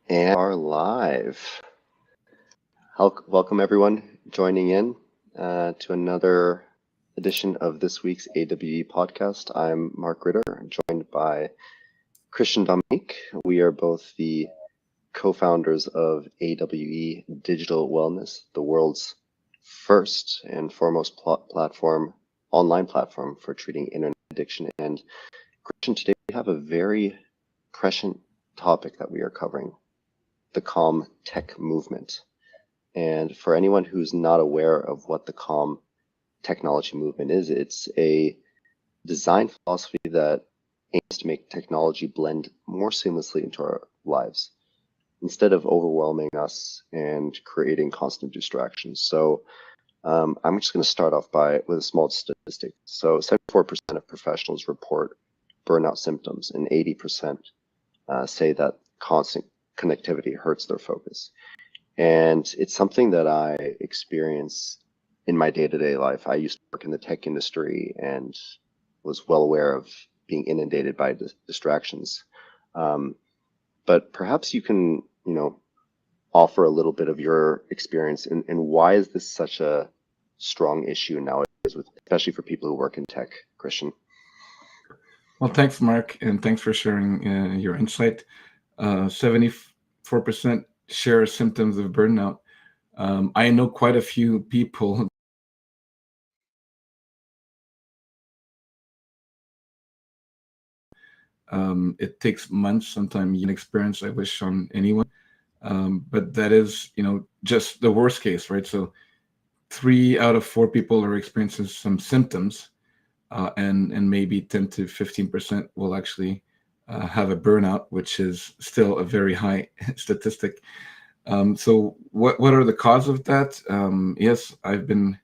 And are live. Welcome everyone joining in to another edition of this week's AWE podcast. I'm Marc Ritter, joined by Christian Dominique. We are both the co-founders of AWE Digital Wellness, the world's first and foremost online platform for treating internet addiction. And Christian, today we have a very prescient topic that we are covering: the calm tech movement. And for anyone who's not aware of what the calm technology movement is, it's a design philosophy that aims to make technology blend more seamlessly into our lives instead of overwhelming us and creating constant distractions. So I'm just going to start off with a small statistic. So 74% of professionals report burnout symptoms, and 80% say that constant connectivity hurts their focus. And it's something that I experience in my day-to-day life. I used to work in the tech industry and was well aware of being inundated by distractions. But perhaps you can, offer a little bit of your experience and why is this such a strong issue nowadays, especially for people who work in tech, Christian? Well, thanks, Mark, and thanks for sharing your insight. 74% share symptoms of burnout. I know quite a few people. It takes months, sometimes an experience I wish on anyone. But that is, just the worst case, right? So 3 out of 4 people are experiencing some symptoms, and maybe 10 to 15% will actually have a burnout, which is still a very high statistic. So what are the cause of that? Yes, I've been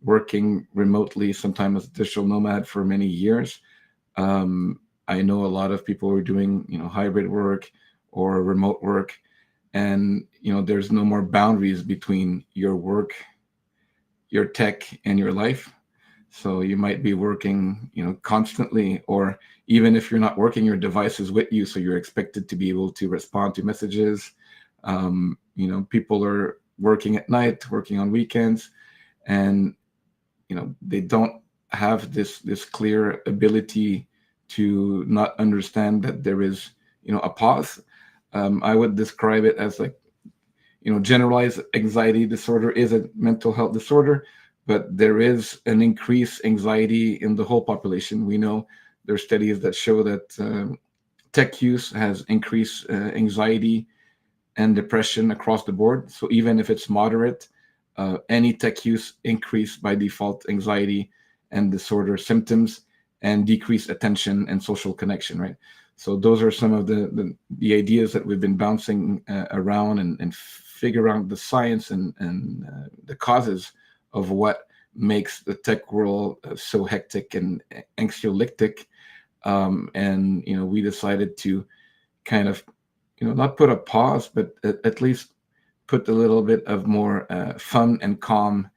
working remotely, sometimes as a digital nomad for many years. I know a lot of people who are doing, hybrid work or remote work, and there's no more boundaries between your work, your tech, and your life. So you might be working, constantly, or even if you're not working, your device is with you, so you're expected to be able to respond to messages. People are working at night, working on weekends, and they don't have this clear ability to not understand that there is a pause. I would describe it as like, generalized anxiety disorder is a mental health disorder, but there is an increased anxiety in the whole population. We know there are studies that show that tech use has increased anxiety and depression across the board. So even if it's moderate, any tech use increase by default anxiety and disorder symptoms and decrease attention and social connection, right? So those are some of the ideas that we've been bouncing around and figure out the science and the causes of what makes the tech world so hectic and anxiolytic. And we decided to kind of not put a pause, but at least put a little bit of more fun and calm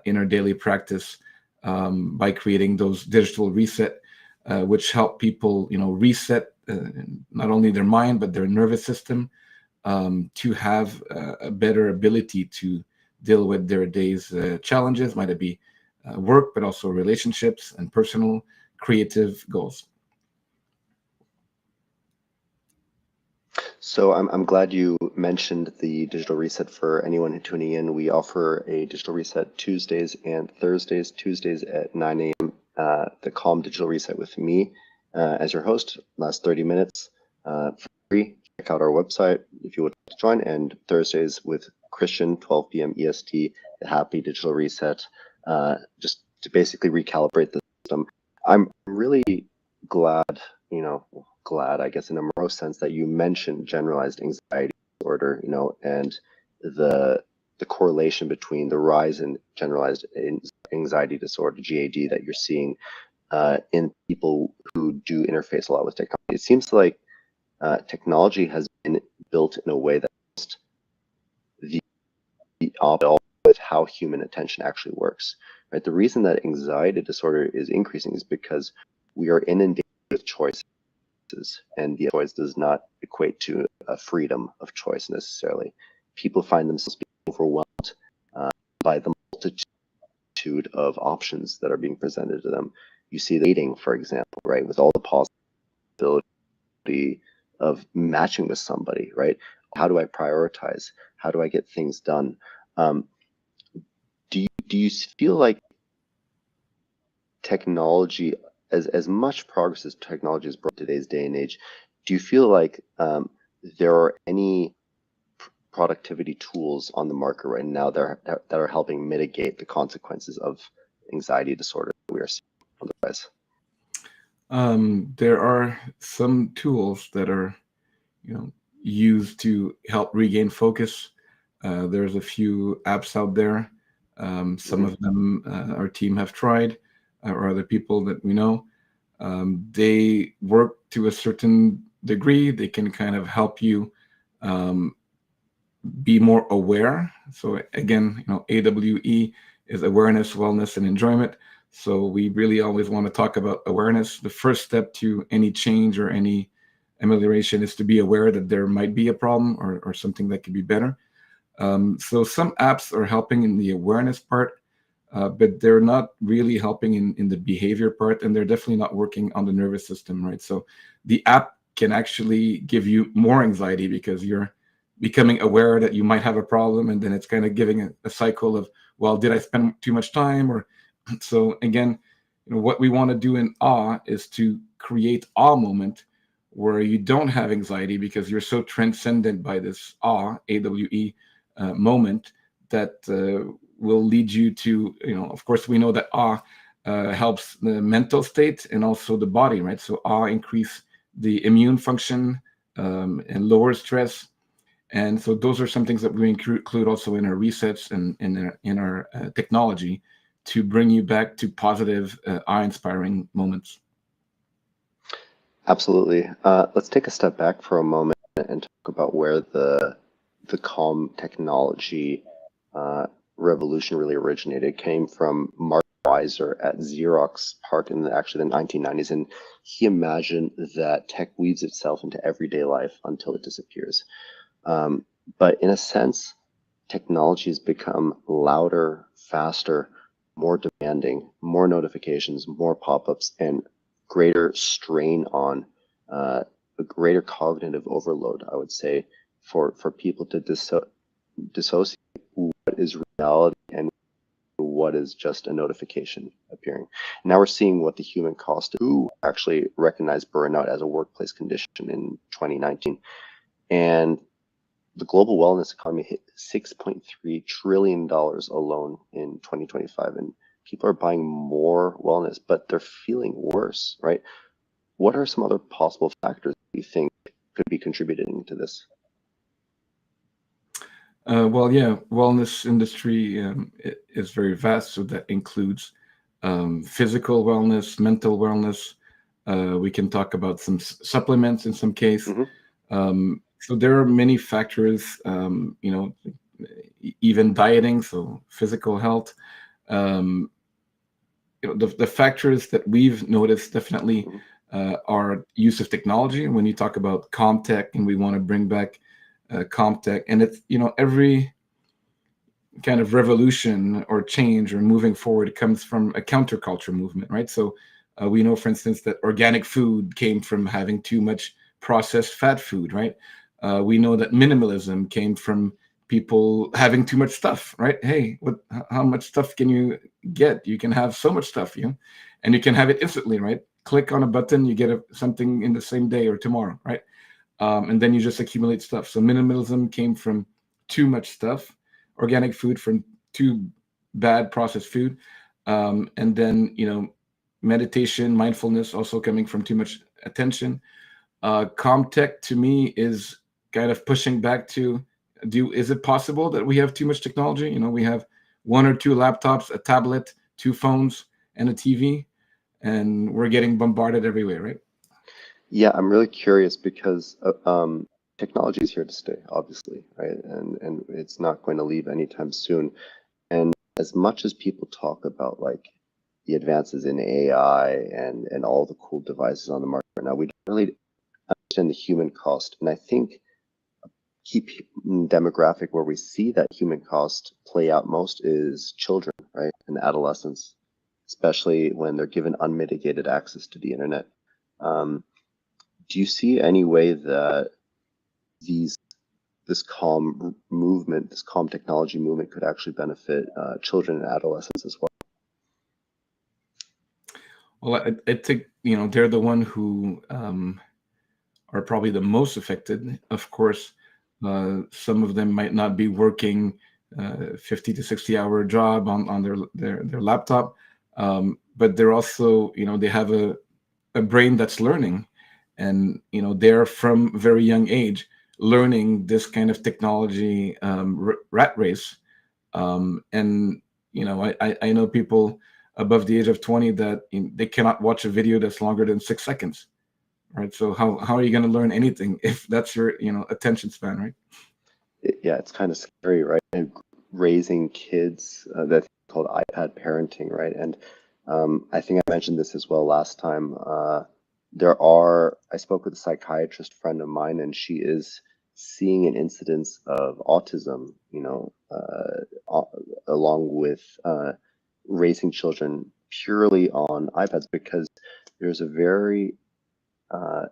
in our daily practice, by creating those digital reset, which help people, reset not only their mind but their nervous system, to have a better ability to deal with their day's challenges, might it be work, but also relationships and personal creative goals. So I'm glad you mentioned the digital reset. For anyone tuning in, we offer a digital reset Tuesdays and Thursdays. Tuesdays at 9 a.m. The Calm Digital Reset with me as your host. Last 30 minutes free. Check out our website if you would like to join. And Thursdays with Christian, 12 p.m. EST, the Happy Digital Reset, just to basically recalibrate the system. I'm really glad, I guess, in a morose sense, that you mentioned generalized anxiety disorder, and the correlation between the rise in generalized anxiety disorder, GAD, that you're seeing in people who do interface a lot with technology. It seems like technology has been built in a way that's the opposite with how human attention actually works. Right? The reason that anxiety disorder is increasing is because we are inundated with choice. and the choice does not equate to a freedom of choice necessarily. People find themselves being overwhelmed by the multitude of options that are being presented to them. You see dating, for example, right, with all the possibility of matching with somebody, right? How do I prioritize? How do I get things done? Do you feel like technology, as much progress as technology has brought today's day and age, do you feel like there are any productivity tools on the market right now that are helping mitigate the consequences of anxiety disorder that we are seeing on the rise? There are some tools that are, used to help regain focus. There's a few apps out there. Some Mm-hmm. of them our team have tried, or other people that we know. They work to a certain degree. They can kind of help you um, be more aware. So again, AWE is awareness, wellness, and enjoyment. So we really always want to talk about awareness. The first step to any change or any amelioration is to be aware that there might be a problem or something that could be better. So some apps are helping in the awareness part, but they're not really helping in the behavior part, and they're definitely not working on the nervous system, right? So the app can actually give you more anxiety because you're becoming aware that you might have a problem, and then it's kind of giving a cycle of, well, did I spend too much time? Or so again, what we want to do in awe is to create awe moment where you don't have anxiety because you're so transcendent by this AWE moment that will lead you to, of course, we know that awe helps the mental state and also the body, right? So awe increase the immune function and lower stress. And so those are some things that we include also in our resets and in our technology to bring you back to positive, awe-inspiring moments. Absolutely. Let's take a step back for a moment and talk about where the calm technology revolution really originated. It came from Marc at Xerox PARC in actually the 1990s, and he imagined that tech weaves itself into everyday life until it disappears. But in a sense, technology has become louder, faster, more demanding, more notifications, more pop-ups, and greater strain on a greater cognitive overload, I would say, for people to dissociate what is reality and what is just a notification appearing. Now we're seeing what the human cost is. Who actually recognized burnout as a workplace condition in 2019. And the global wellness economy hit $6.3 trillion alone in 2025. And people are buying more wellness, but they're feeling worse, right? What are some other possible factors that you think could be contributing to this? Well, yeah, wellness industry is very vast, so that includes physical wellness, mental wellness. We can talk about some supplements in some case. Mm-hmm. So there are many factors, even dieting, so physical health. Um, the factors that we've noticed definitely are use of technology. When you talk about ComTech, and we want to bring back ComTech, and it's every kind of revolution or change or moving forward comes from a counterculture movement, right? So we know, for instance, that organic food came from having too much processed fat food, right? We know that minimalism came from people having too much stuff, right? Hey, how much stuff can you get? You can have so much stuff, and you can have it instantly, right? Click on a button, you get something in the same day or tomorrow, right? And then you just accumulate stuff. So minimalism came from too much stuff, organic food from too bad processed food, and then meditation, mindfulness also coming from too much attention. Comtech to me is kind of pushing back to is it possible that we have too much technology? We have one or two laptops, a tablet, two phones, and a TV, and we're getting bombarded everywhere, right? Yeah, I'm really curious because technology is here to stay, obviously, right? And it's not going to leave anytime soon. And as much as people talk about like the advances in AI and all the cool devices on the market right now, we don't really understand the human cost. And I think key demographic where we see that human cost play out most is children, right, and adolescents, especially when they're given unmitigated access to the internet. Do you see any way that these this calm movement, this calm technology movement, could actually benefit children and adolescents as well? Well, I think they're the one who are probably the most affected. Of course, some of them might not be working 50 to 60-hour job on their laptop, but they're also they have a brain that's learning, and they're from very young age learning this kind of technology rat race. And I know people above the age of 20 that they cannot watch a video that's longer than 6 seconds, right? So how are you going to learn anything if that's your attention span, right? Yeah, it's kind of scary, right? And raising kids, that's called iPad parenting, right? And I think I mentioned this as well last time. I spoke with a psychiatrist friend of mine, and she is seeing an incidence of autism, along with raising children purely on iPads, because there's a very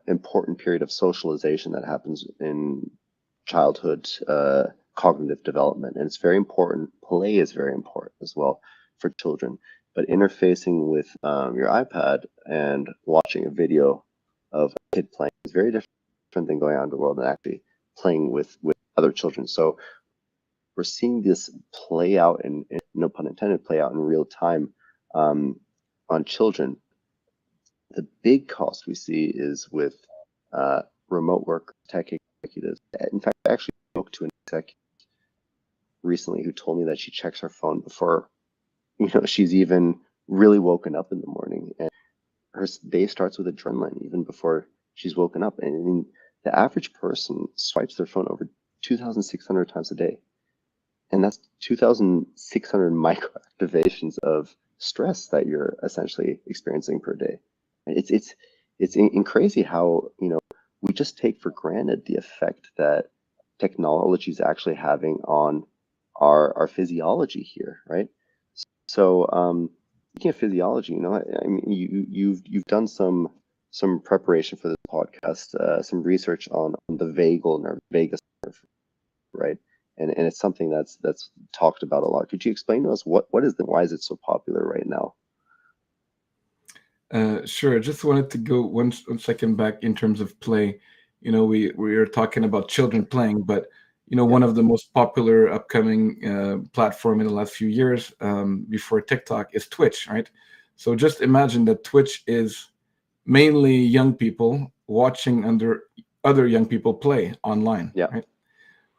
important period of socialization that happens in childhood cognitive development. And it's very important. Play is very important as well for children. But interfacing with your iPad and watching a video of a kid playing is very different than going out in the world and actually playing with other children. So we're seeing this play out, and no pun intended, play out in real time on children. The big cost we see is with remote work tech executives. In fact, I actually spoke to an executive recently who told me that she checks her phone before she's even really woken up in the morning, and her day starts with adrenaline even before she's woken up. And I mean, the average person swipes their phone over 2,600 times a day, and that's 2,600 micro activations of stress that you're essentially experiencing per day. It's crazy how we just take for granted the effect that technology is actually having on our physiology here, right? So speaking of physiology, I mean, you've done some preparation for this podcast, some research on the vagal nerve, vagus nerve, right? And it's something that's talked about a lot. Could you explain to us what is why is it so popular right now? Sure. I just wanted to go one second back in terms of play. We are talking about children playing, but one of the most popular upcoming platform in the last few years, before TikTok, is Twitch, right? So just imagine that Twitch is mainly young people watching other young people play online, Yeah. right?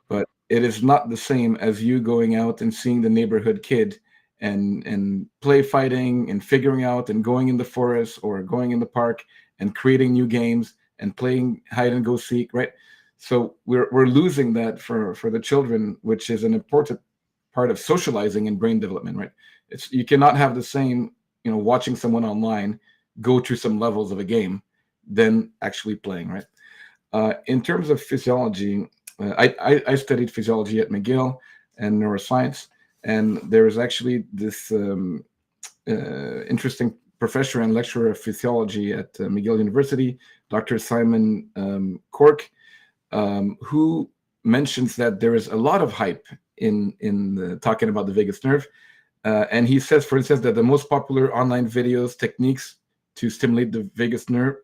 But it is not the same as you going out and seeing the neighborhood kid and play fighting and figuring out and going in the forest or going in the park and creating new games and playing hide and go seek, right? So we're losing that for the children, which is an important part of socializing and brain development, right? You cannot have the same, watching someone online go through some levels of a game than actually playing, right? In terms of physiology, I studied physiology at McGill and neuroscience, and there is actually this interesting professor and lecturer of physiology at McGill University, Dr. Simon Cork, who mentions that there is a lot of hype in talking about the vagus nerve. And he says, for instance, that the most popular online videos, techniques to stimulate the vagus nerve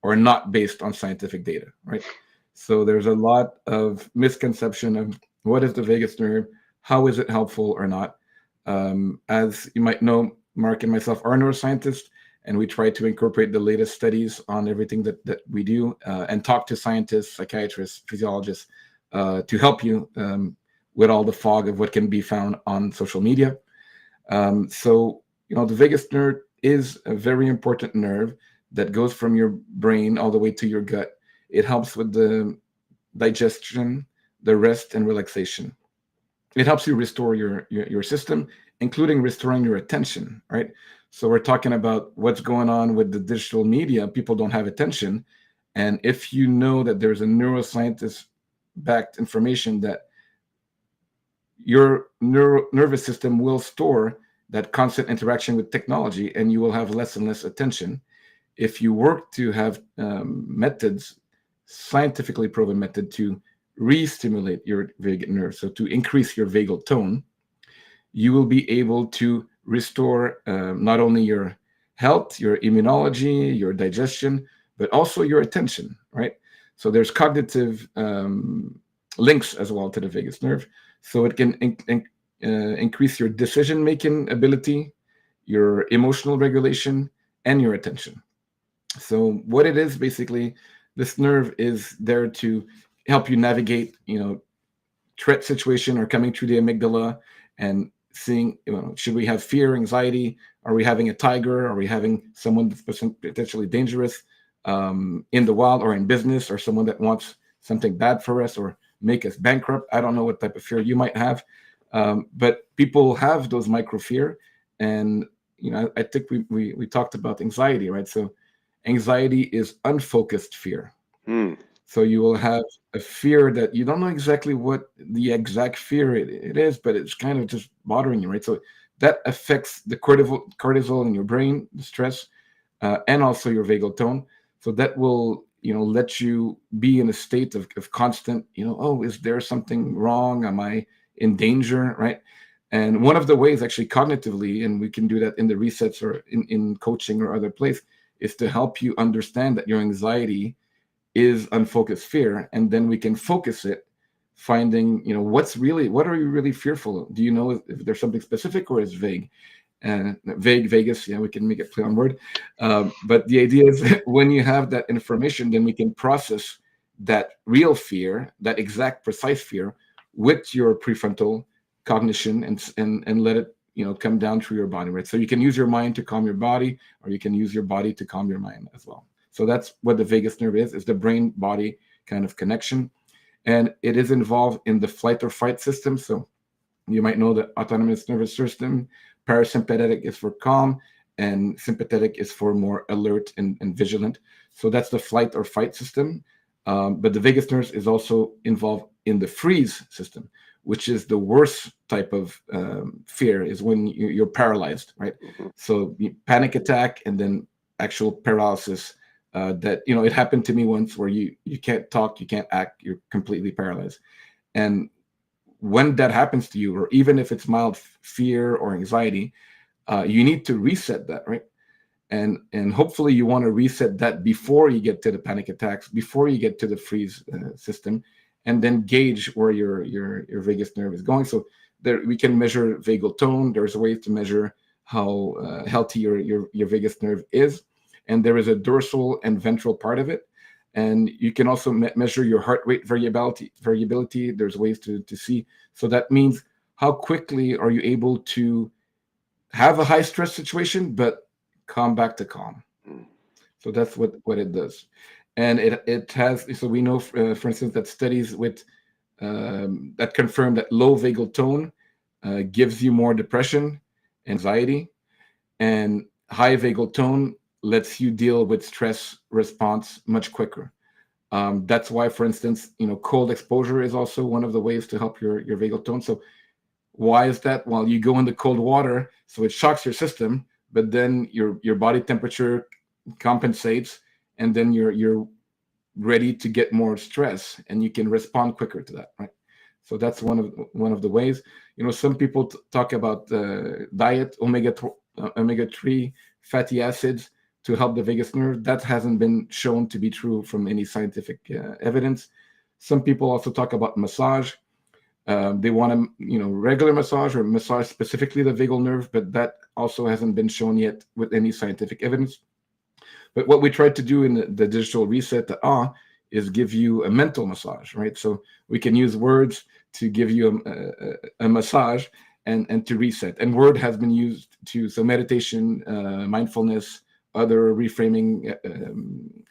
are not based on scientific data, right? So there's a lot of misconception of what is the vagus nerve, how is it helpful or not. As you might know, Marc and myself are neuroscientists, and we try to incorporate the latest studies on everything that we do, and talk to scientists, psychiatrists, physiologists, to help you with all the fog of what can be found on social media. So, the vagus nerve is a very important nerve that goes from your brain all the way to your gut. It helps with the digestion, the rest, and relaxation. It helps you restore your system, including restoring your attention, right? So we're talking about what's going on with the digital media. People don't have attention, And if you know that there's a neuroscientist backed information that your nervous system will store that constant interaction with technology and you will have less and less attention. If you work to have methods, scientifically proven method to re-stimulate your vagus nerve, so to increase your vagal tone, you will be able to restore not only your health, your immunology, your digestion, but also your attention, right? So there's cognitive links as well to the vagus nerve. So it can increase your decision-making ability, your emotional regulation, and your attention. So what it is basically, this nerve is there to help you navigate, threat situation or coming through the amygdala and seeing, should we have fear, anxiety? Are we having a tiger? Are we having someone that's potentially dangerous in the wild or in business, or someone that wants something bad for us or make us bankrupt? I don't know what type of fear you might have, but people have those micro fear. And I think we talked about anxiety, right? So anxiety is unfocused fear. So you will have a fear that you don't know exactly what the exact fear it is, but it's kind of just bothering you, right? So that affects the cortisol in your brain, the stress, and also your vagal tone. So that will, let you be in a state of constant, oh, is there something wrong? Am I in danger, right? And one of the ways, actually, cognitively, and we can do that in the resets or in coaching or other place, is to help you understand that your anxiety is unfocused fear, and then we can focus it, finding what are you really fearful of? Do you know if there's something specific, or is vague? And vague Vegas, we can make it play on word, but the idea is when you have that information, then we can process that real fear, that exact precise fear, with your prefrontal cognition, and let it come down through your body, right? So you can use your mind to calm your body, or you can use your body to calm your mind as well. So that's what the vagus nerve is the brain-body kind of connection. And it is involved in the flight or fight system. So you might know the autonomous nervous system. Parasympathetic is for calm, and sympathetic is for more alert and vigilant. So that's the flight or fight system. But the vagus nerve is also involved in the freeze system, which is the worst type of fear, is when you're paralyzed, right? So panic attack and then actual paralysis. That it happened to me once, where you can't talk, you can't act, you're completely paralyzed. And when that happens to you, or even if it's mild fear or anxiety, you need to reset that, right? And hopefully you want to reset that before you get to the panic attacks, before you get to the freeze system, and then gauge where your vagus nerve is going. So there we can measure vagal tone. There's ways to measure how healthy your vagus nerve is. And there is a dorsal and ventral part of it. And you can also measure your heart rate variability. There's ways to see. So that means how quickly are you able to have a high stress situation, but come back to calm. So that's what it does. And it has, so we know, for instance, that studies with that confirm that low vagal tone gives you more depression, anxiety, and high vagal tone lets you deal with stress response much quicker. That's why, for instance, cold exposure is also one of the ways to help your vagal tone. So why is that? Well, you go into cold water, so it shocks your system, but then your body temperature compensates, and then you're ready to get more stress, and you can respond quicker to that, right? So that's one of the ways. Some people talk about diet, omega-3 fatty acids to help the vagus nerve. That hasn't been shown to be true from any scientific evidence. Some people also talk about massage. They want regular massage, or massage specifically the vagal nerve, but that also hasn't been shown yet with any scientific evidence. But what we tried to do in the digital reset, is give you a mental massage, right? So we can use words to give you a massage and to reset. And word has been used so meditation, mindfulness, other reframing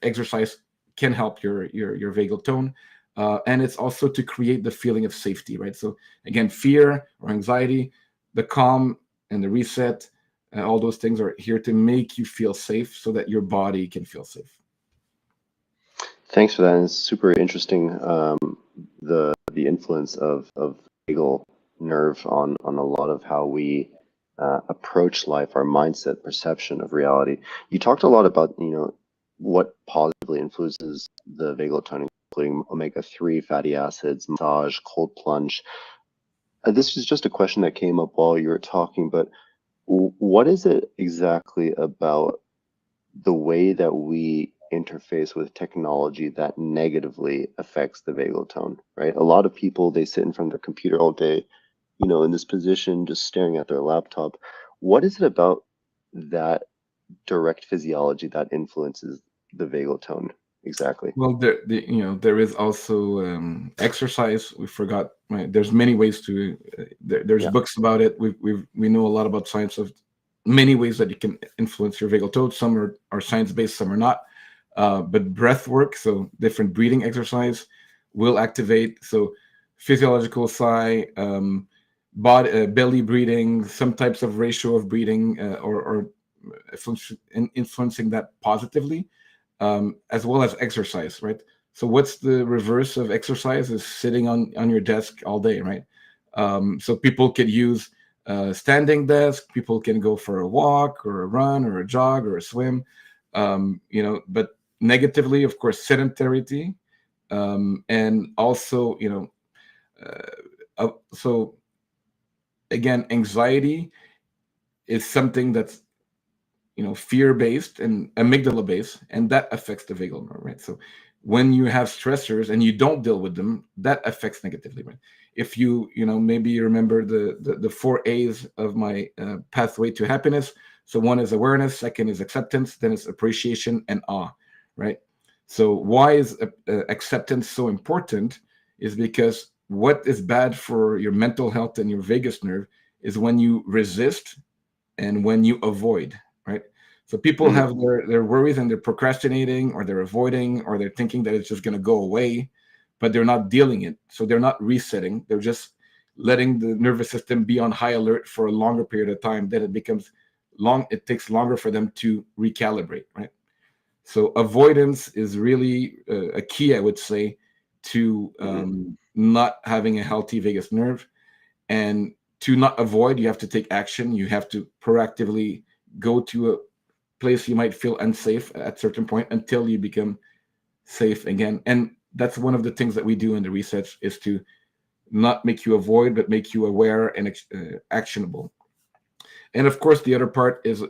exercise can help your vagal tone. And it's also to create the feeling of safety, right? So again, fear or anxiety, the calm and the reset, all those things are here to make you feel safe, so that your body can feel safe. Thanks for that. And it's super interesting, the influence of vagal nerve on a lot of how we approach life, our mindset, perception of reality. You talked a lot about, what positively influences the vagal tone, including omega-3 fatty acids, massage, cold plunge. This is just a question that came up while you were talking, but what is it exactly about the way that we interface with technology that negatively affects the vagal tone, right? A lot of people, they sit in front of their computer all day, in this position, just staring at their laptop. What is it about that direct physiology that influences the vagal tone exactly? Well, there is also exercise. We forgot. Right? There's many ways to. There's Yeah. books about it. We know a lot about science of many ways that you can influence your vagal tone. Some are science based, some are not. But breath work, so different breathing exercise, will activate. So physiological sigh, belly breathing, some types of ratio of breathing, or influencing that positively, as well as exercise, right? So what's the reverse of exercise? Is sitting on your desk all day, right? So people could use standing desk. People can go for a walk or a run or a jog or a swim. But negatively, of course, sedentarity, and also, so again, anxiety is something that's fear based and amygdala based, and that affects the vagal nerve, right? So when you have stressors and you don't deal with them, that affects negatively, right? If maybe you remember the 4 A's of my pathway to happiness. So one is awareness, second is acceptance, then it's appreciation and awe, right? So why is acceptance so important? Is because what is bad for your mental health and your vagus nerve is when you resist and when you avoid, right? So people Hmm. have their worries and they're procrastinating or they're avoiding or they're thinking that it's just going to go away, but they're not dealing it. So they're not resetting. They're just letting the nervous system be on high alert for a longer period of time. Then it becomes long. It takes longer for them to recalibrate, right? So avoidance is really a key, I would say, to Hmm. not having a healthy vagus nerve. And to not avoid, you have to take action. You have to proactively go to a place you might feel unsafe at certain point until you become safe again. And that's one of the things that we do in the research, is to not make you avoid, but make you aware and actionable. And of course, the other part is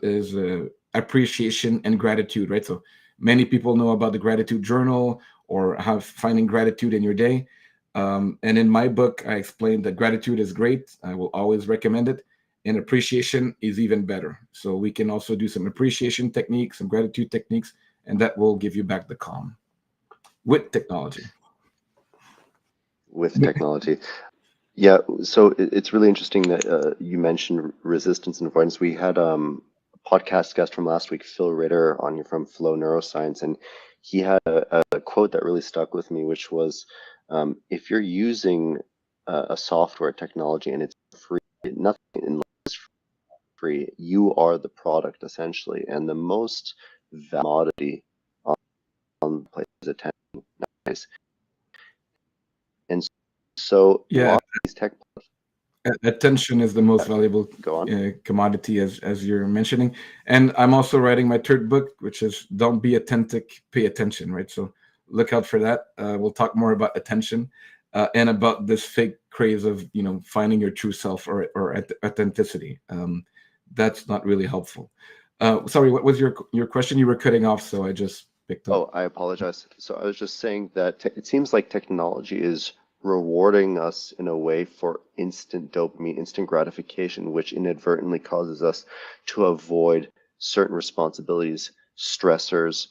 appreciation and gratitude, right? So many people know about the gratitude journal or how finding gratitude in your day. And in my book, I explained that gratitude is great. I will always recommend it. And appreciation is even better. So we can also do some appreciation techniques, some gratitude techniques, and that will give you back the calm with technology. With technology. Yeah, so it's really interesting that you mentioned resistance and avoidance. We had a podcast guest from last week, Phil Ritter, on here from Flow Neuroscience, and he had a quote that really stuck with me, which was, if you're using a software technology and it's free, nothing in life is free. You are the product essentially, and the most valuable commodity on the place is attention. Nice. And so a Yeah, lot of these tech, attention is the most valuable go on. commodity, as you're mentioning. And I'm also writing my third book, which is "Don't Be Authentic, Pay Attention." Right, so look out for that. We'll talk more about attention and about this fake craze of finding your true self or authenticity. That's not really helpful. Sorry, what was your question? You were cutting off, so I just picked up. Oh, I apologize. So I was just saying that it seems like technology is rewarding us in a way for instant dopamine, instant gratification, which inadvertently causes us to avoid certain responsibilities, stressors,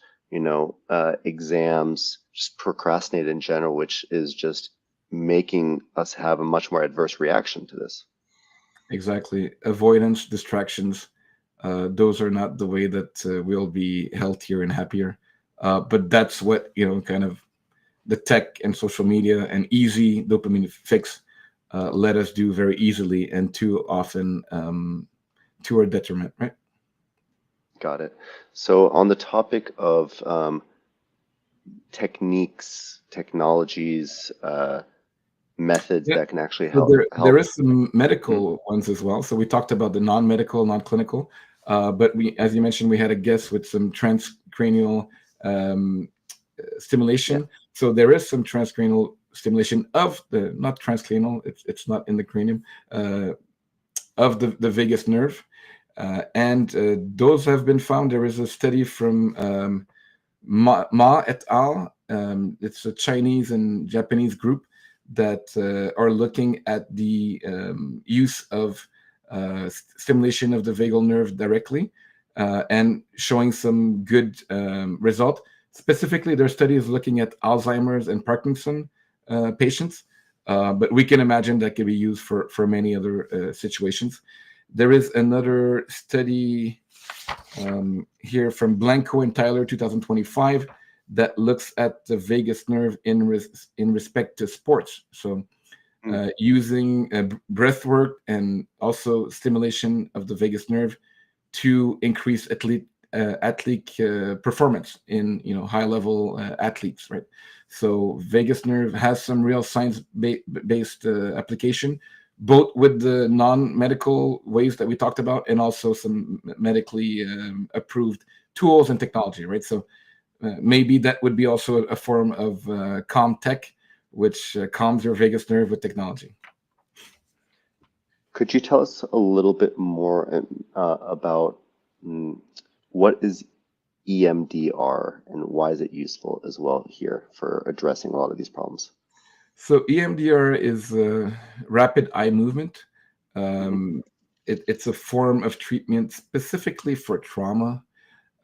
exams, just procrastinate in general, which is just making us have a much more adverse reaction to this. Exactly. Avoidance, distractions, those are not the way that we'll be healthier and happier. But that's what, kind of the tech and social media and easy dopamine fix let us do very easily and too often, to our detriment, right? Got it. So on the topic of techniques, technologies, methods Yeah. that can actually So help there help? is some Mhm. medical ones as well. So we talked about the non-medical, non-clinical, but we, as you mentioned, we had a guest with some transcranial um, Yeah. stimulation. So there is some transcranial stimulation of the, not transcranial, it's not in the cranium, uh, of the vagus nerve. And those have been found. There is a study from Ma et al. It's a Chinese and Japanese group that are looking at the use of stimulation of the vagal nerve directly and showing some good result. Specifically, their study is looking at Alzheimer's and Parkinson patients, but we can imagine that could be used for many other situations. There is another study here from Blanco and Tyler, 2025, that looks at the vagus nerve in respect to sports. So Mm. using breath work and also stimulation of the vagus nerve to increase athlete performance in high level athletes, right? So vagus nerve has some real science based application, both with the non-medical ways that we talked about and also some medically approved tools and technology, right? So maybe that would be also a form of calm tech, which calms your vagus nerve with technology. Could you tell us a little bit more about mm, what is EMDR and why is it useful as well here for addressing a lot of these problems? So EMDR is rapid eye movement. Hmm. Um, it's a form of treatment specifically for trauma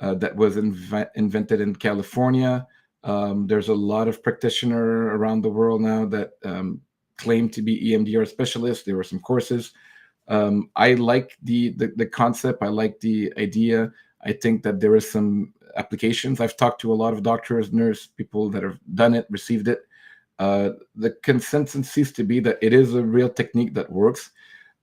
that was invented in California. There's a lot of practitioners around the world now that claim to be EMDR specialists. There were some courses. I like the concept. I like the idea. I think that there is some applications. I've talked to a lot of doctors, nurse people that have done it, received it. The consensus seems to be that it is a real technique that works.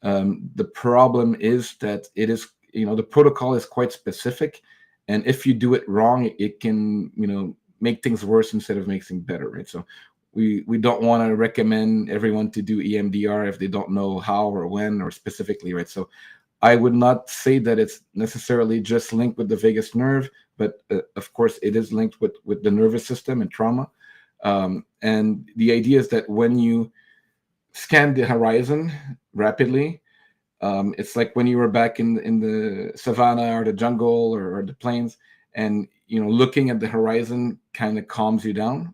The problem is that it is, the protocol is quite specific, and if you do it wrong, it can, make things worse instead of making things better, right? So we don't want to recommend everyone to do EMDR if they don't know how or when or specifically, right? So I would not say that it's necessarily just linked with the vagus nerve, but of course it is linked with the nervous system and trauma. And the idea is that when you scan the horizon rapidly, it's like when you were back in the savannah or the jungle or the plains, and looking at the horizon kind of calms you down.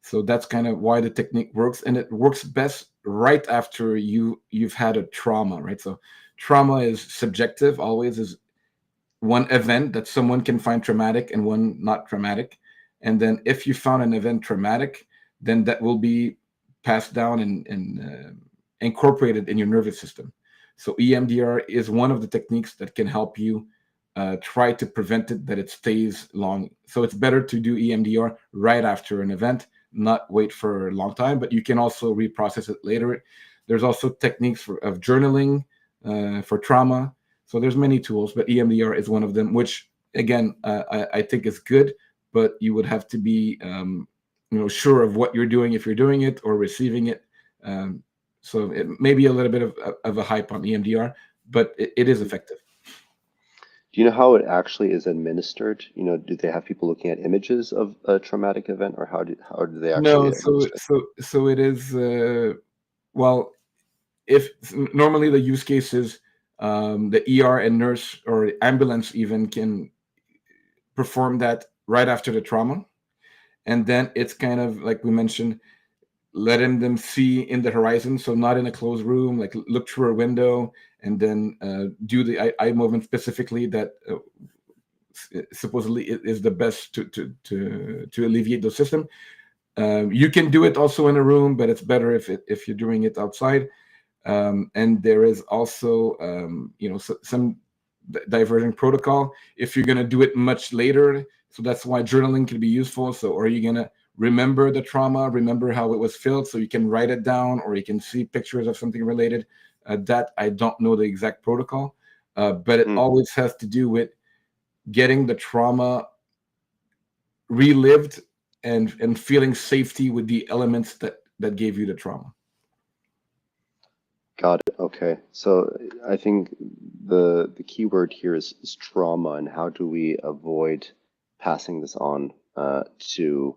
So that's kind of why the technique works, and it works best right after you've had a trauma, right? So trauma is subjective, always is one event that someone can find traumatic and one not traumatic. And then if you found an event traumatic, then that will be passed down and incorporated in your nervous system. So EMDR is one of the techniques that can help you try to prevent it, that it stays long. So it's better to do EMDR right after an event, not wait for a long time, but you can also reprocess it later. There's also techniques of journaling for trauma. So there's many tools, but EMDR is one of them, which again I think is good, but you would have to be sure of what you're doing if you're doing it or receiving it. Um, so it may be a little bit of a hype on EMDR, but it is Hmm. effective. Do you know how it actually is administered? Do they have people looking at images of a traumatic event, or how do they actually No, so administer it? so so it is. Well, if normally the use case is the ER and nurse or ambulance even can perform that right after the trauma, and then it's kind of like we mentioned, letting them see in the horizon, so not in a closed room, like look through a window and then do the eye movement specifically that supposedly is the best to alleviate the system. You can do it also in a room, but it's better if you're doing it outside. And there is also some diverging protocol if you're going to do it much later. So that's why journaling can be useful. So are you going to remember the trauma, remember how it was felt, so you can write it down, or you can see pictures of something related? That I don't know the exact protocol, but it Mm. always has to do with getting the trauma relived and feeling safety with the elements that gave you the trauma. Got it. Okay. So I think the key word here is trauma, and how do we avoid passing this on to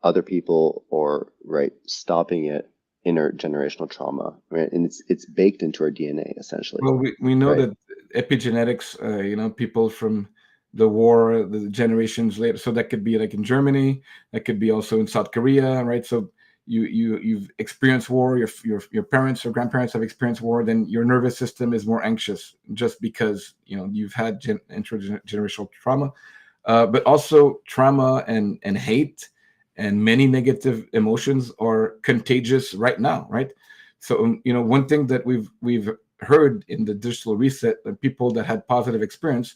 other people, or right, stopping it, intergenerational trauma, right? And it's baked into our DNA essentially, Well, we know right? that epigenetics, people from the war, the generations later. So that could be like in Germany, that could be also in South Korea, right? So you've experienced war. Your parents or grandparents have experienced war. Then your nervous system is more anxious just because you've had intergenerational trauma, but also trauma and hate and many negative emotions are contagious right now, right? So one thing that we've heard in the digital reset, people that had positive experience,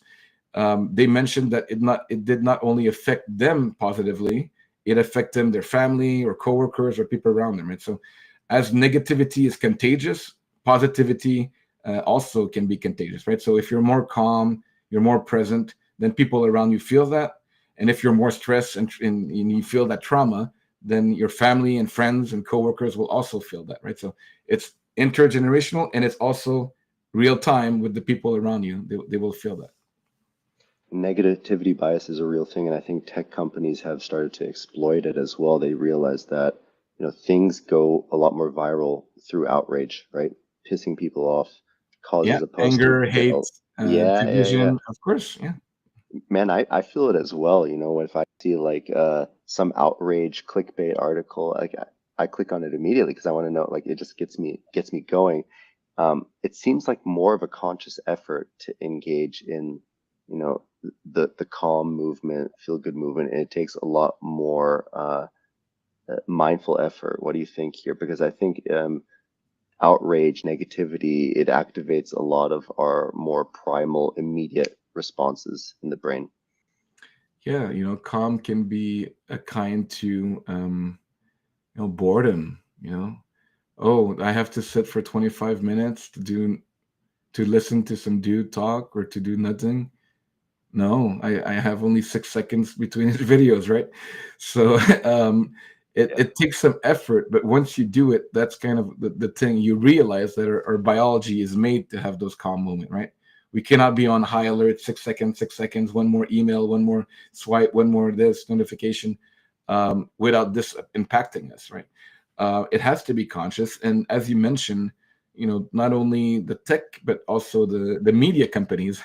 they mentioned that it did not only affect them positively, it affected them, their family or coworkers or people around them, right? So as negativity is contagious, positivity also can be contagious, right? So if you're more calm, you're more present, then people around you feel that. And if you're more stressed and you feel that trauma, then your family and friends and coworkers will also feel that, right? So it's intergenerational, and it's also real time with the people around you. They will feel that. Negativity bias is a real thing, and I think tech companies have started to exploit it as well. They realize that, things go a lot more viral through outrage, right? Pissing people off Yeah, causes a post to anger, get, hate, yeah. division, of course. Yeah, Man, I feel it as well. If I see like some outrage clickbait article, like I click on it immediately because I want to know, like it just gets me going. It seems like more of a conscious effort to engage in, the calm movement, feel good movement, and it takes a lot more mindful effort. What do you think here? Because I think outrage, negativity, it activates a lot of our more primal, immediate responses in the brain. yeah. Calm can be a kind to boredom. Oh, I have to sit for 25 minutes to listen to some dude talk or to do nothing. No, I have only 6 seconds between his videos, right? So Yeah. it takes some effort, but once you do it, that's kind of the thing. You realize that our biology is made to have those calm moments, right? We cannot be on high alert, 6 seconds, 6 seconds, one more email, one more swipe, one more this notification, without this impacting us, right? It has to be conscious. And as you mentioned, not only the tech, but also the media companies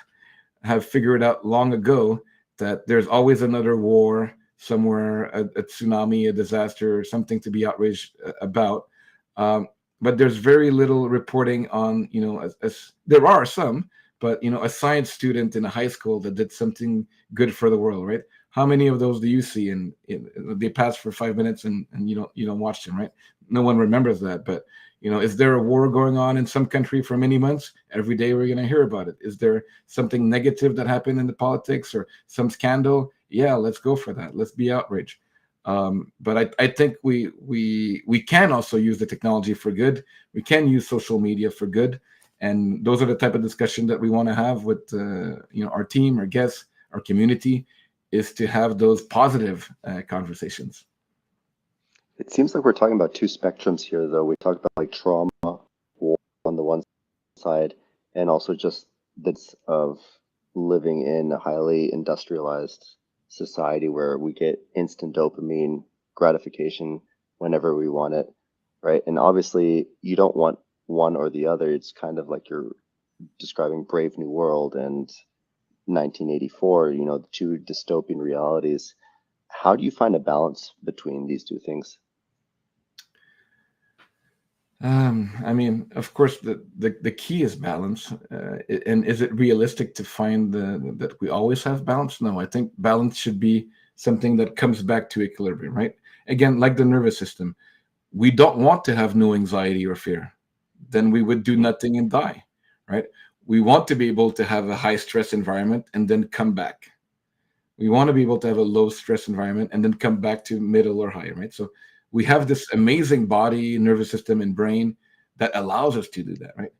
have figured out long ago that there's always another war somewhere, a tsunami, a disaster, or something to be outraged about. Um, but there's very little reporting on, as there are some, but a science student in a high school that did something good for the world, right? How many of those do you see? And they pass for 5 minutes, and you don't watch them, right? No one remembers that, but is there a war going on in some country for many months? Every day we're going to hear about it. Is there something negative that happened in the politics or some scandal? Yeah, let's go for that. Let's be outraged. But I think we can also use the technology for good. We can use social media for good, and those are the type of discussion that we want to have with our team, our guests, our community, is to have those positive conversations. It seems like we're talking about two spectrums here, though. We talk about like trauma, war on the one side, and also just of living in a highly industrialized society where we get instant dopamine gratification whenever we want it, right? And obviously, you don't want one or the other. It's kind of like you're describing Brave New World and 1984, the two dystopian realities. How do you find a balance between these two things? I mean, of course, the key is balance. And is it realistic to find that we always have balance? No, I think balance should be something that comes back to equilibrium, right? Again, like the nervous system, we don't want to have no anxiety or fear. Then we would do nothing and die, right? We want to be able to have a high stress environment and then come back. We want to be able to have a low stress environment and then come back to middle or high, right? So we have this amazing body, nervous system, and brain that allows us to do that, right?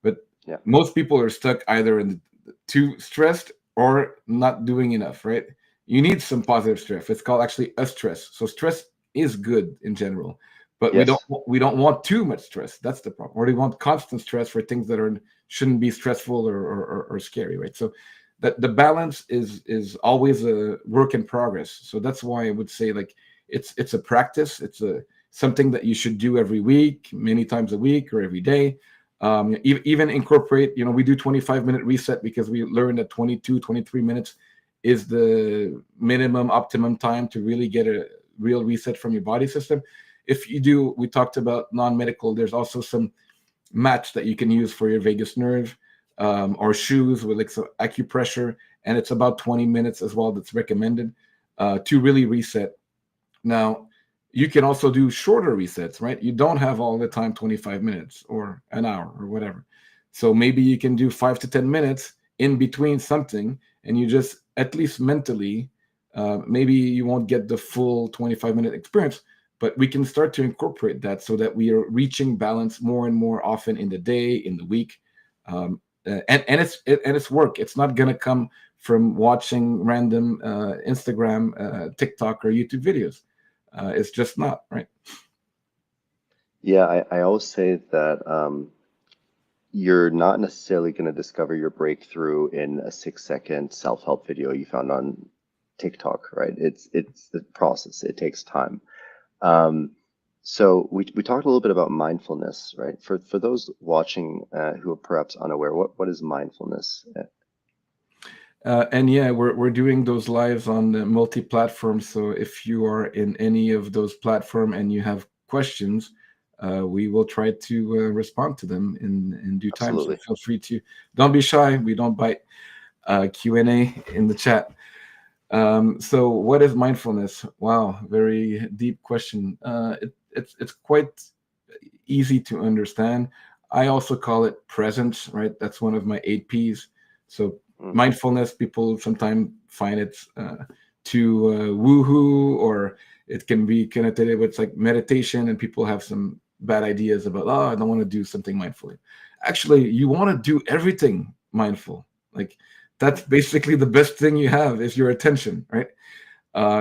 But Yeah. most people are stuck either in too stressed or not doing enough, right? you need some positive stress. It's called actually a stress. So stress is good in general, but Yes. we don't want too much stress. That's the problem. Or we want constant stress for things that are shouldn't be stressful or scary, right? So that the balance is always a work in progress. So that's why I would say like it's a practice. It's a something that you should do every week, many times a week or every day. Even incorporate, we do 25-minute reset because we learned that 22, 23 minutes is the minimum optimum time to really get a real reset from your body system. If you do, we talked about non-medical, there's also some mats that you can use for your vagus nerve, or shoes with like some acupressure, and it's about 20 minutes as well that's recommended to really reset. Now, you can also do shorter resets, right? You don't have all the time 25 minutes or an hour or whatever. So maybe you can do 5 to 10 minutes in between something, and you just, at least mentally, maybe you won't get the full 25-minute experience, but we can start to incorporate that so that we are reaching balance more and more often in the day, in the week. And it's work. It's not going to come from watching random Instagram, TikTok, or YouTube videos. It's just not, right. Yeah, I always say that you're not necessarily going to discover your breakthrough in a 6-second self-help video you found on TikTok, right? It's the process. It takes time. So we talked a little bit about mindfulness, right? For those watching who are perhaps unaware, what is mindfulness? And yeah, we're doing those lives on the multi-platforms. So if you are in any of those platform and you have questions, we will try to respond to them in due time. So Absolutely. feel free to, don't be shy. We don't bite. Q&A in the chat. So what is mindfulness? Wow, very deep question. It's quite easy to understand. I also call it presence, right? That's one of my 8 Ps. So Mm. mindfulness, people sometimes find it too woohoo, or it can be connected with like meditation, and people have some bad ideas about, oh, I don't want to do something mindfully. Actually, you want to do everything mindful. Like that's basically the best thing you have is your attention, right?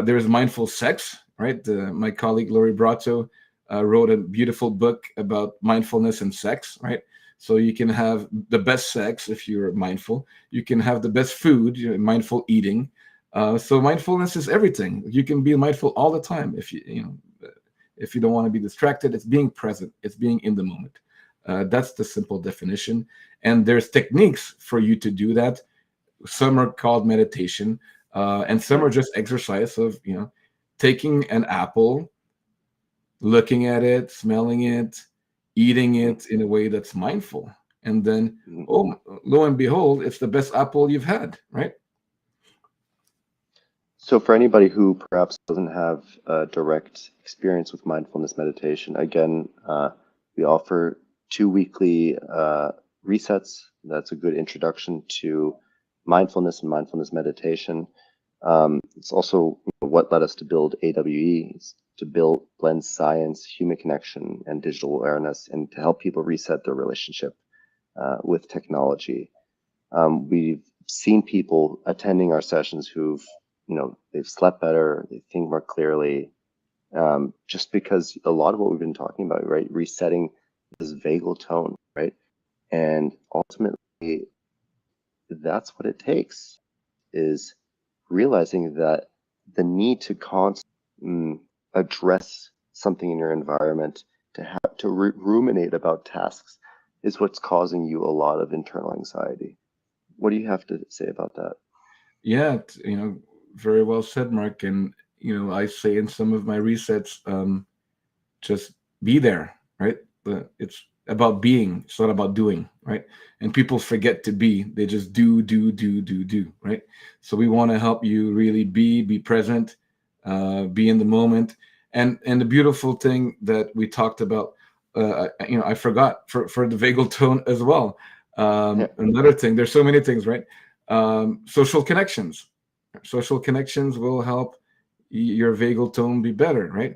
There's mindful sex, right? My colleague Lori Brotto wrote a beautiful book about mindfulness and sex, right? So you can have the best sex if you're mindful. You can have the best food, mindful eating. So mindfulness is everything. You can be mindful all the time if you don't want to be distracted. It's being present. It's being in the moment. That's the simple definition. And there's techniques for you to do that. Some are called meditation, and some are just exercise of taking an apple, looking at it, smelling it, eating it in a way that's mindful, and then, Mhm. oh, lo and behold, it's the best apple you've had, right? So for anybody who perhaps doesn't have a direct experience with mindfulness meditation, again, we offer 2 weekly resets. That's a good introduction to mindfulness and mindfulness meditation. It's also what led us to build AWE, is to blend science, human connection, and digital awareness, and to help people reset their relationship with technology. We've seen people attending our sessions who've, they've slept better, they think more clearly, just because a lot of what we've been talking about, right? Resetting this vagal tone, right? And ultimately, that's what it takes, is realizing that the need to constantly address something in your environment, to have to ruminate about tasks, is what's causing you a lot of internal anxiety. What do you have to say about that? Yeah, very well said, Mark. And I say in some of my resets, just be there, right? It's about being, it's not about doing, right? And people forget to be, they just do, right? So we want to help you really be present, be in the moment. And the beautiful thing that we talked about, I forgot for the vagal tone as well. Yeah. Another thing, there's so many things, right? Social connections. Social connections will help your vagal tone be better, right?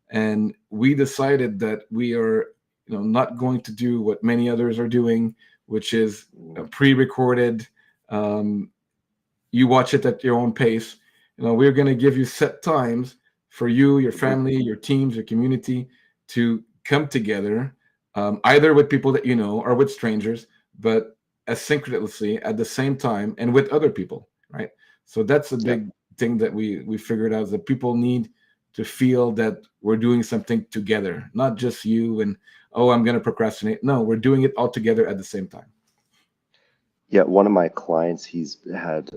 And we decided that we are not going to do what many others are doing, which is pre-recorded. You watch it at your own pace. we're going to give you set times for you, your Hmm. family, your teams, your community to come together, either with people that you know or with strangers, but asynchronously at the same time and with other people, right? So that's a Yeah. big thing that we figured out, is that people need to feel that we're doing something together, not just you and, oh, I'm going to procrastinate. No, we're doing it all together at the same time. Yeah, one of my clients, he's had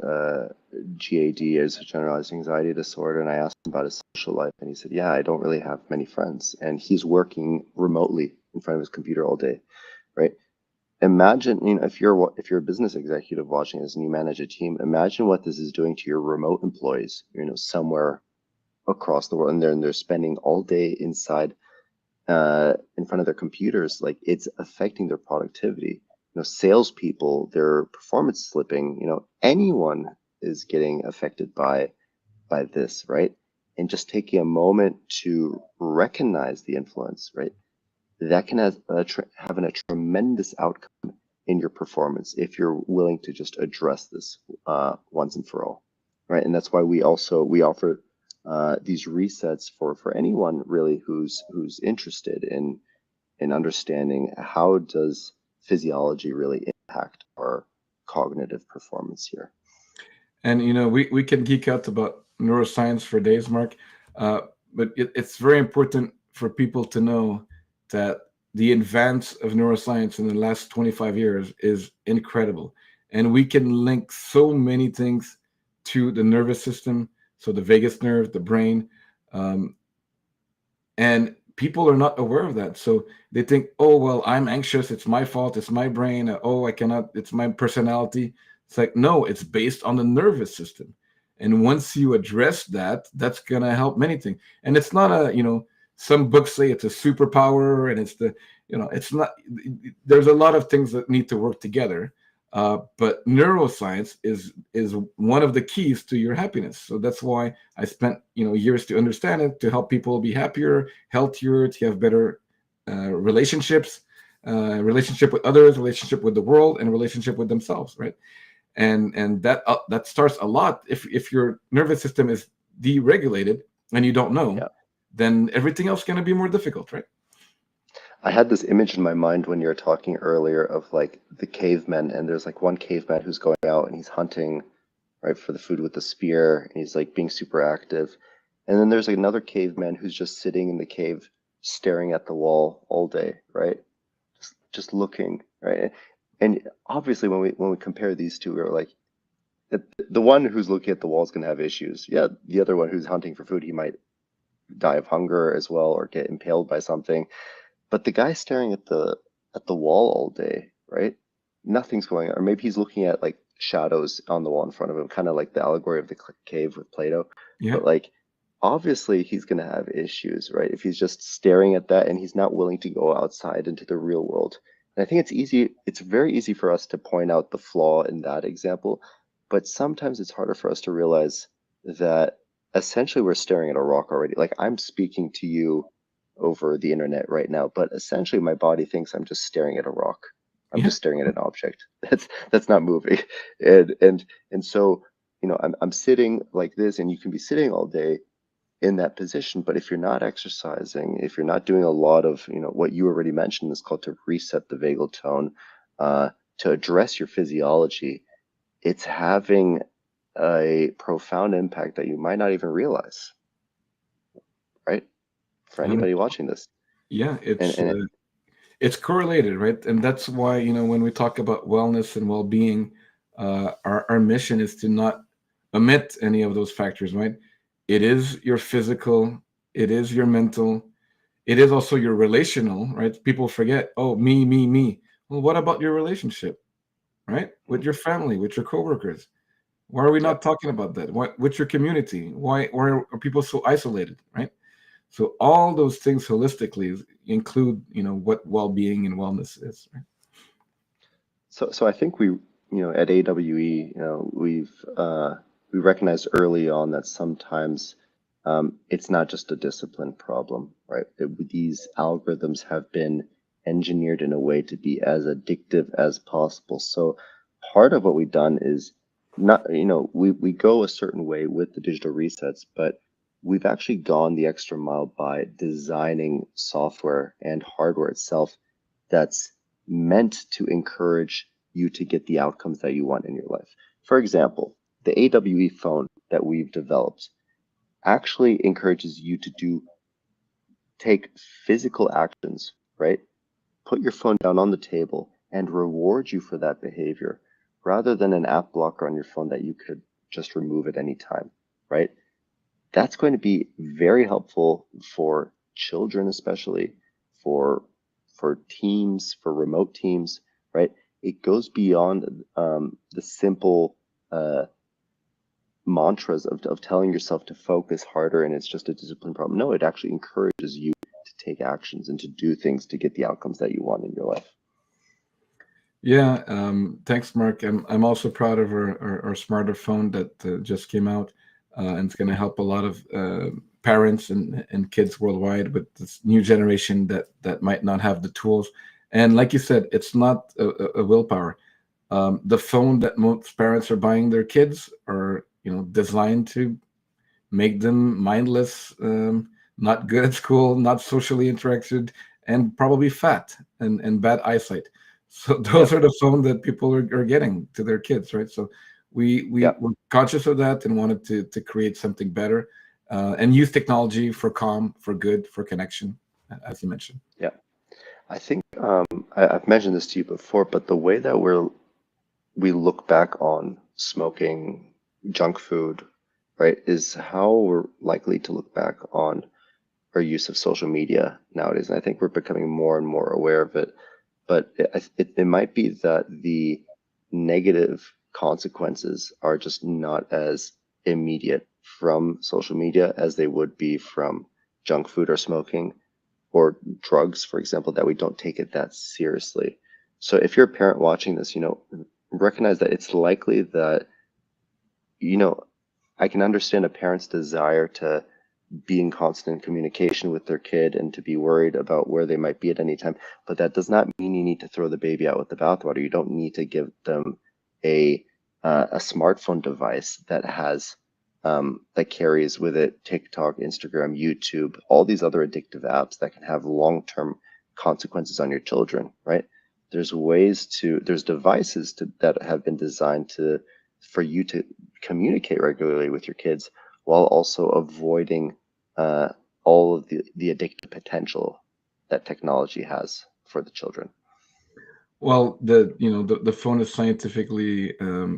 GAD, as a generalized anxiety disorder, and I asked him about his social life, and he said, "Yeah, I don't really have many friends," and he's working remotely in front of his computer all day, right? Imagine, if you're a business executive watching this and you manage a team, imagine what this is doing to your remote employees, somewhere across the world, and they're spending all day inside in front of their computers. Like, it's affecting their productivity. Salespeople, their performance slipping. Anyone is getting affected by this, right? And just taking a moment to recognize the influence, right? That can have a tremendous outcome in your performance if you're willing to just address this once and for all, right? And that's why we offer these resets for anyone really who's interested in understanding how does physiology really impact our cognitive performance here. And we can geek out about neuroscience for days, Mark, uh, but it's very important for people to know that the advance of neuroscience in the last 25 years is incredible, and we can link so many things to the nervous system, so the vagus nerve, the brain, um, and people are not aware of that. So they think, oh well, I'm anxious, it's my fault, it's my brain. Oh, I cannot, it's my personality. It's like, no, it's based on the nervous system, and once you address that, that's going to help many things. And it's not a, some books say it's a superpower, and it's the, it's not. There's a lot of things that need to work together, but neuroscience is one of the keys to your happiness. So that's why I spent years to understand it, to help people be happier, healthier, to have better relationships, relationship with others, relationship with the world, and relationship with themselves, right? And that starts a lot. If your nervous system is deregulated and you don't know, Yeah. then everything else is going to be more difficult, right? I had this image in my mind when you were talking earlier of like the cavemen, and there's like one caveman who's going out and he's hunting, right, for the food with the spear, and he's like being super active. And then there's like another caveman who's just sitting in the cave staring at the wall all day, right? Just looking, right? And obviously when we compare these two, we're like, the one who's looking at the wall is going to have issues. Yeah, the other one who's hunting for food, he might die of hunger as well or get impaled by something. But the guy staring at the wall all day, right? Nothing's going on. Or maybe he's looking at like shadows on the wall in front of him, kind of like the allegory of the cave with Plato. Yeah. But like, obviously he's going to have issues, right? If he's just staring at that and he's not willing to go outside into the real world. And I think it's very easy for us to point out the flaw in that example, but sometimes it's harder for us to realize that essentially we're staring at a rock already. Like, I'm speaking to you over the internet right now, but essentially my body thinks I'm just staring at a rock. I'm Yeah. just staring at an object that's not moving. And so, I'm sitting like this, and you can be sitting all day in that position, but if you're not exercising, if you're not doing a lot of, what you already mentioned is called to reset the vagal tone, uh, to address your physiology, it's having a profound impact that you might not even realize, right? For Um, anybody watching this. yeah, And it's and it's correlated, right? And that's why, when we talk about wellness and well-being, our mission is to not omit any of those factors, right? It is your physical, it is your mental, it is also your relational, right? People forget, oh, me. Well, what about your relationship, right? With your family, with your coworkers? Why are we yeah. not talking about that? Why, with your community? Why are people so isolated, right? So all those things holistically include, what well-being and wellness is. Right? So I think at AWE, we recognized early on that sometimes it's not just a discipline problem, right? These algorithms have been engineered in a way to be as addictive as possible. So part of what we've done is not, we go a certain way with the digital resets, but we've actually gone the extra mile by designing software and hardware itself that's meant to encourage you to get the outcomes that you want in your life. For example, the AWE phone that we've developed actually encourages you to take physical actions, right? Put your phone down on the table and reward you for that behavior rather than an app blocker on your phone that you could just remove at any time, right? That's going to be very helpful for children, especially for teams, for remote teams, right? It goes beyond the simple mantras of telling yourself to focus harder and it's just a discipline problem. No, it actually encourages you to take actions and to do things to get the outcomes that you want in your life. Yeah, thanks, Mark. I'm also proud of our smarter phone that just came out, and it's going to help a lot of parents and kids worldwide with this new generation that might not have the tools. And like you said, it's not a willpower. The phone that most parents are buying their kids are, designed to make them mindless, not good at school, not socially interacted, and probably fat and bad eyesight. So those Yep. are the phone that people are getting to their kids, right? So we Yep. were conscious of that and wanted to create something better, and use technology for calm, for good, for connection, as you mentioned. Yep. I think I've mentioned this to you before, but the way that we look back on smoking, junk food, right, is how we're likely to look back on our use of social media nowadays. And I think we're becoming more and more aware of it. But it might be that the negative consequences are just not as immediate from social media as they would be from junk food or smoking or drugs, for example, that we don't take it that seriously. So if you're a parent watching this, recognize that it's likely that, you know, I can understand a parent's desire to be in constant communication with their kid and to be worried about where they might be at any time. But that does not mean you need to throw the baby out with the bathwater. You don't need to give them a a smartphone device that has that carries with it TikTok, Instagram, YouTube, all these other addictive apps that can have long-term consequences on your children, right? There's devices that have been designed for you to communicate regularly with your kids while also avoiding uh, all of the addictive potential that technology has for the children. Well, the phone is scientifically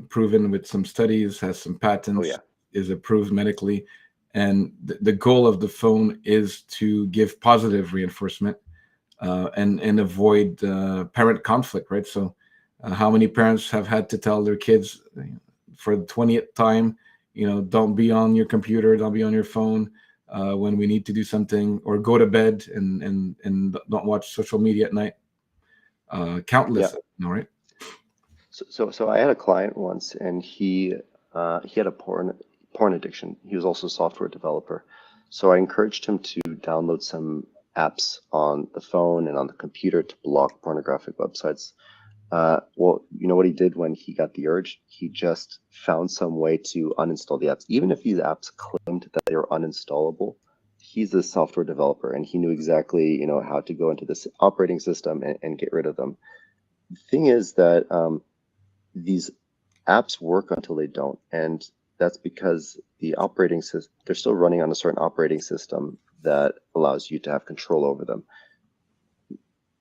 proven with some studies, has some Oh patents, yeah, is approved medically, and the goal of the phone is to give positive reinforcement, and avoid parent conflict, right? So, how many parents have had to tell their kids for the 20th time, don't be on your computer, don't be on your phone when we need to do something, or go to bed and don't watch social media at night. yeah. Countless, right? So I had a client once, and he had a porn addiction. He was also a software developer. So I encouraged him to download some apps on the phone and on the computer to block pornographic websites. Well, you know what he did when he got the urge? He just found some way to uninstall the apps. Even if these apps claimed that they were uninstallable, he's a software developer and he knew exactly, how to go into this operating system and get rid of them. The thing is that these apps work until they don't, and that's because the operating system, they're still running on a certain operating system that allows you to have control over them.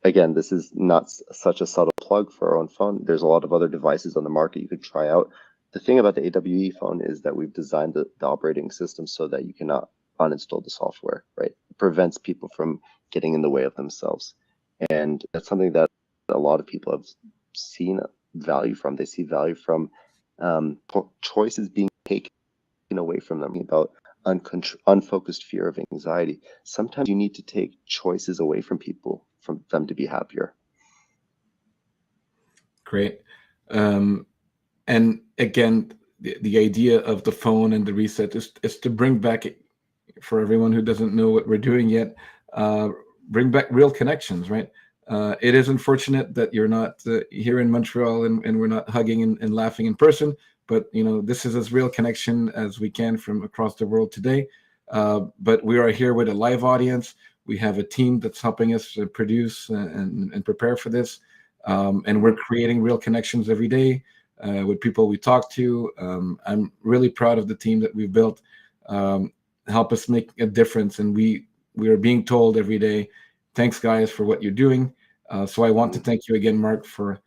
Again, this is not such a subtle plug for our own phone. There's a lot of other devices on the market you could try out. The thing about the AWE phone is that we've designed the operating system so that you cannot uninstall the software, right? It prevents people from getting in the way of themselves. And that's something that a lot of people have seen value from. They see value from choices being taken away from them, about unfocused fear of anxiety. Sometimes you need to take choices away from people from them to be happier. Great. Um, and again, the idea of the phone and the reset is to bring back, for everyone who doesn't know what we're doing yet, uh, bring back real connections, right? It is unfortunate that you're not here in Montreal, and we're not hugging and laughing in person, but this is as real connection as we can from across the world today. But we are here with a live audience. We have a team that's helping us produce and prepare for this, and we're creating real connections every day with people we talk to. I'm really proud of the team that we've built. Help us make a difference, and we are being told every day, thanks guys for what you're doing. So I want to thank you again, Marc, for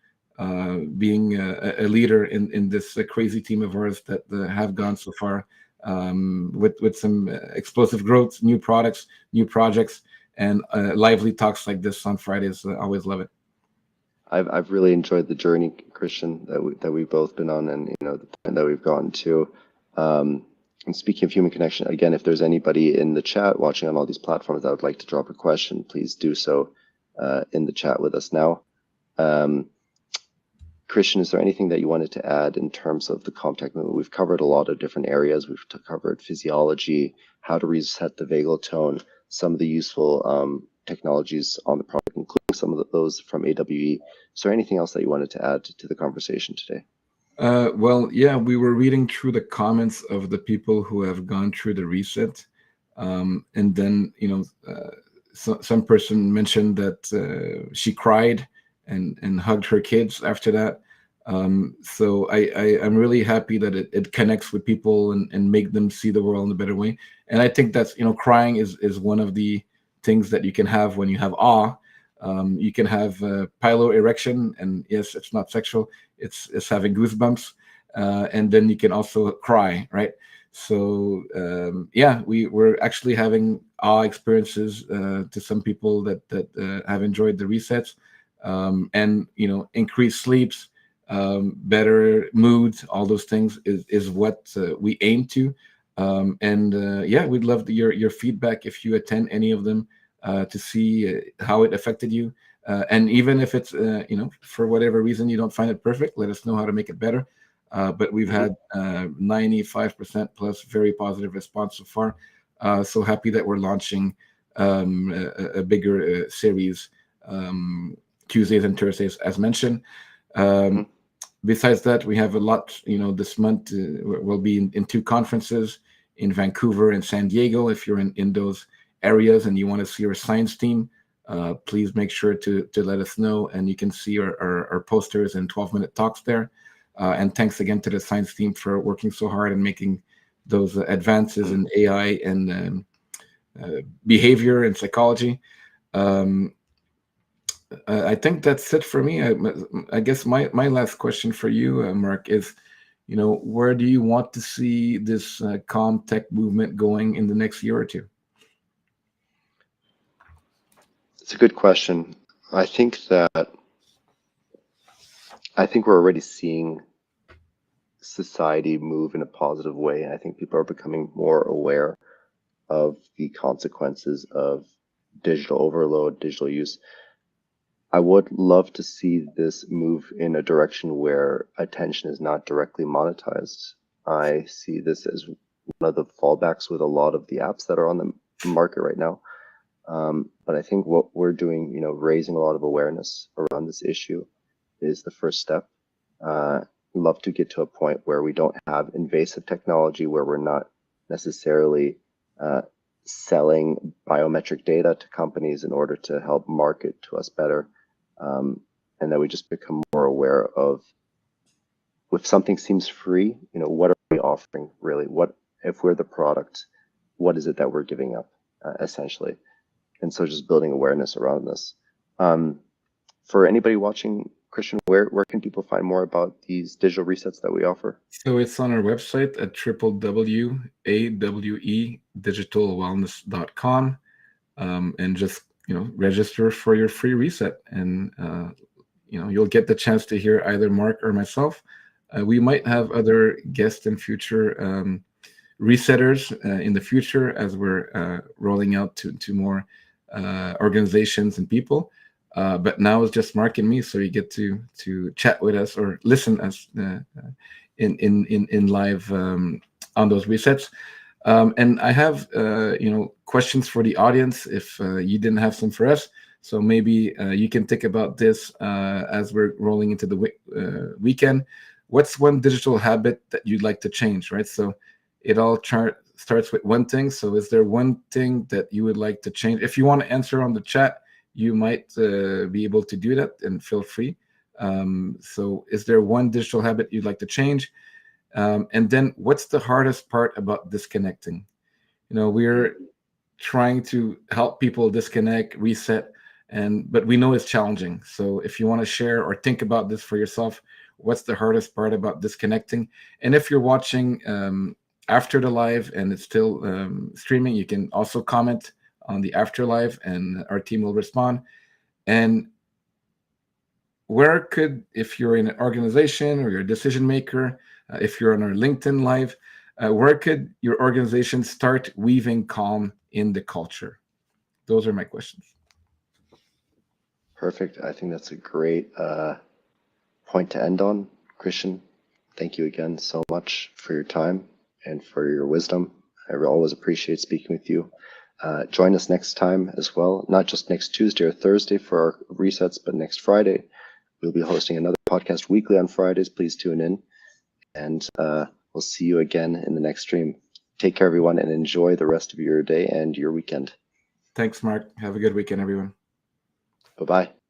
being a leader in this crazy team of ours that have gone so far, with some explosive growth, new products, new projects, and lively talks like this on Fridays. I always love it. I've really enjoyed the journey, Christian, that we've both been on, and the point that we've gotten to. And speaking of human connection, again, if there's anybody in the chat watching on all these platforms that would like to drop a question, please do so in the chat with us now. Christian, is there anything that you wanted to add in terms of the contact movement? We've covered a lot of different areas. We've covered physiology, how to reset the vagal tone, some of the useful technologies on the product, including some of those from AWE. Is there anything else that you wanted to add to the conversation today? Well, yeah, we were reading through the comments of the people who have gone through the reset. And then, some person mentioned that she cried and hugged her kids after that. So I'm really happy that it connects with people and make them see the world in a better way. And I think that's, crying is one of the things that you can have when you have awe. You can have piloerection, and yes, it's not sexual. It's having goosebumps, and then you can also cry, right? So yeah, we're actually having awe experiences to some people that have enjoyed the resets, and increased sleeps, better mood, all those things is what we aim to. And yeah, we'd love your feedback if you attend any of them, to see how it affected you. And even if it's, for whatever reason you don't find it perfect, let us know how to make it better. But we've had 95% plus very positive response so far. So happy that we're launching a bigger series, Tuesdays and Thursdays, as mentioned. Besides that, we have a lot, this month. We'll be in two conferences in Vancouver and San Diego. If you're in those areas and you want to see our science team, please make sure to let us know, and you can see our posters and 12-minute talks there. And thanks again to the science team for working so hard and making those advances in AI and behavior and psychology. I think that's it for me. I guess my last question for you, Marc, is, where do you want to see this calm tech movement going in the next year or two? It's a good question. I think we're already seeing society move in a positive way. I think people are becoming more aware of the consequences of digital overload, digital use. I would love to see this move in a direction where attention is not directly monetized. I see this as one of the fallbacks with a lot of the apps that are on the market right now. But I think what we're doing, raising a lot of awareness around this issue is the first step. Love to get to a point where we don't have invasive technology, where we're not necessarily selling biometric data to companies in order to help market to us better. And that we just become more aware of, if something seems free, what are we offering really? What, if we're the product, what is it that we're giving up, essentially? And so just building awareness around this. For anybody watching, Christian, where can people find more about these digital resets that we offer? So it's on our website at www.awedigitalwellness.com, and just register for your free reset, and you'll get the chance to hear either Marc or myself. We might have other guests in future resetters in the future, as we're rolling out to more organizations and people. But now it's just Marc and me, so you get to chat with us or listen us in live on those resets. And I have questions for the audience if you didn't have some for us. So maybe you can think about this as we're rolling into the weekend. what's one digital habit that you'd like to change, right? So it all starts with one thing. So is there one thing that you would like to change? If you want to answer on the chat, you might be able to do that, and feel free. So is there one digital habit you'd like to change? And then what's the hardest part about disconnecting? We're trying to help people disconnect, reset, but we know it's challenging. So if you want to share or think about this for yourself, what's the hardest part about disconnecting? And if you're watching after the live and it's still streaming, you can also comment on the after live, and our team will respond. And if you're in an organization or you're a decision maker, if you're on our LinkedIn live, where could your organization start weaving calm in the culture? Those are my questions. Perfect. I think that's a great point to end on. Christian, thank you again so much for your time and for your wisdom. I always appreciate speaking with you. Join us next time as well, not just next Tuesday or Thursday for our resets, but next Friday. We'll be hosting another podcast weekly on Fridays. Please tune in, and we'll see you again in the next stream. Take care, everyone, and enjoy the rest of your day and your weekend. Thanks, Marc. Have a good weekend, everyone. Bye-bye.